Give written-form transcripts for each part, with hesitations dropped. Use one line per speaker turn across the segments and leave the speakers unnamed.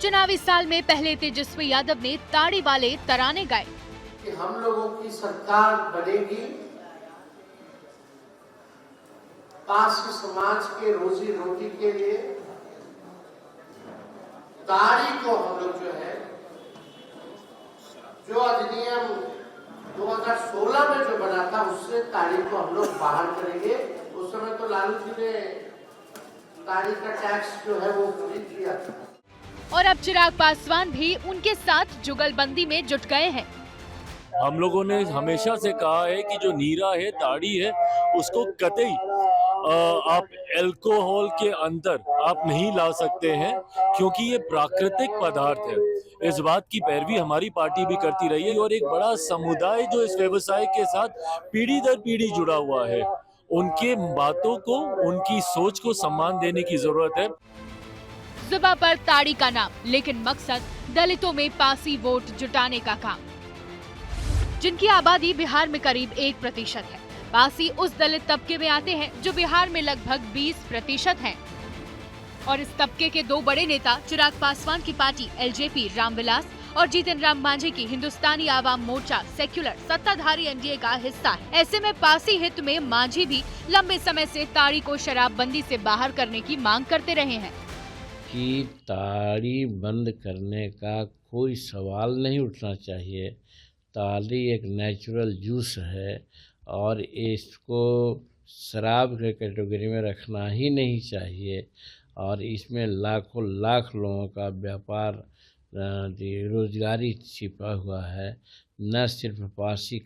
चुनावी साल में पहले तेजस्वी यादव ने ताड़ी वाले तराने गाए
कि हम लोगों की सरकार बनेगी, पासी समाज के रोजी रोटी के लिए ताड़ी को हम लोग जो है, जो अधिनियम 2016 में जो बना था उससे ताड़ी को हम लोग बाहर करेंगे। उस समय तो लालू जी ने ताड़ी का टैक्स जो है वो फ्री किया था।
और अब चिराग पासवान भी उनके साथ जुगलबंदी में जुट गए हैं।
हम लोगों ने हमेशा से कहा है कि जो नीरा है, ताड़ी है, उसको कतई आप अल्कोहल के अंदर आप नहीं ला सकते हैं, क्योंकि ये प्राकृतिक पदार्थ है। इस बात की पैरवी हमारी पार्टी भी करती रही है और एक बड़ा समुदाय जो इस व्यवसाय के साथ पीढ़ी दर पीढ़ी जुड़ा हुआ है, उनके बातों को, उनकी सोच को सम्मान देने की जरूरत है।
जुबां पर ताड़ी का नाम, लेकिन मकसद दलितों में पासी वोट जुटाने का काम, जिनकी आबादी बिहार में करीब 1% है। पासी उस दलित तबके में आते हैं जो बिहार में लगभग 20% हैं। और इस तबके के दो बड़े नेता चिराग पासवान की पार्टी एलजेपी रामविलास और जीतन राम मांझी की हिंदुस्तानी आवाम मोर्चा सेक्युलर सत्ताधारी एनडीए का हिस्सा है। ऐसे में पासी हित में मांझी भी लंबे समय से ताड़ी को शराबबंदी से बाहर करने की मांग करते रहे हैं
कि ताड़ी बंद करने का कोई सवाल नहीं उठना चाहिए। ताड़ी एक नेचुरल जूस है और इसको शराब के कैटेगरी में रखना ही नहीं चाहिए। और इसमें लाखों लाख लोगों का व्यापार, रोजगारी छिपा हुआ है। न सिर्फ पासी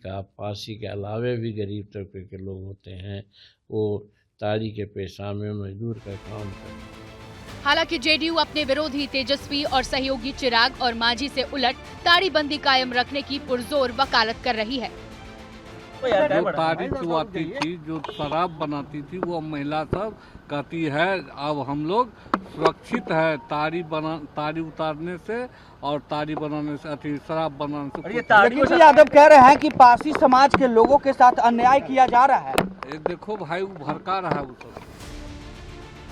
के अलावे भी गरीब तबके के लोग होते हैं, वो ताड़ी के पेशा में मजदूर का काम करते हैं।
हालांकि जेडीयू अपने विरोधी तेजस्वी और सहयोगी चिराग और मांझी से उलट ताड़ी बंदी कायम रखने की पुरजोर वकालत कर रही है।
जो ताड़ी चुआती थी, जो शराब बनाती थी, वो महिला सब कहती है अब हम लोग सुरक्षित है ताड़ी उतारने से और ताड़ी बनाने से, शराब बनाने से।
तेजस्वी यादव कह रहे हैं कि पासी समाज के लोगों के साथ अन्याय किया जा रहा है।
ये देखो भाई, वो भड़का रहा है वो सब।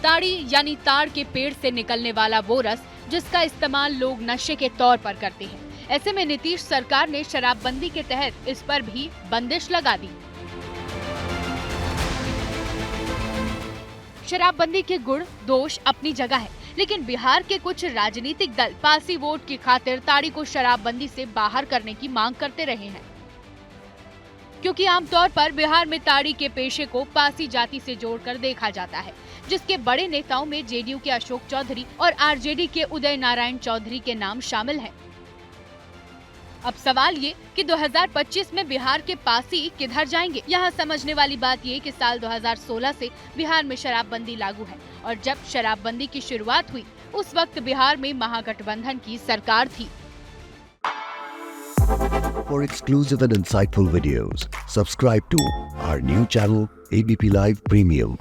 ताड़ी यानी ताड़ के पेड़ से निकलने वाला वो रस जिसका इस्तेमाल लोग नशे के तौर पर करते हैं। ऐसे में नीतीश सरकार ने शराबबंदी के तहत इस पर भी बंदिश लगा दी। शराबबंदी के गुण दोष अपनी जगह है, लेकिन बिहार के कुछ राजनीतिक दल पासी वोट की खातिर ताड़ी को शराबबंदी से बाहर करने की मांग करते रहे हैं, क्योंकि आमतौर पर बिहार में ताड़ी के पेशे को पासी जाति से जोड़कर देखा जाता है, जिसके बड़े नेताओं में जेडीयू के अशोक चौधरी और आरजेडी के उदय नारायण चौधरी के नाम शामिल हैं। अब सवाल ये कि 2025 में बिहार के पासी किधर जाएंगे? यहाँ समझने वाली बात ये कि साल 2016 से बिहार में शराबबंदी लागू है और जब शराबबंदी की शुरुआत हुई उस वक्त बिहार में महागठबंधन की सरकार थी।
For exclusive and insightful videos, subscribe to our new channel ABP Live Premium.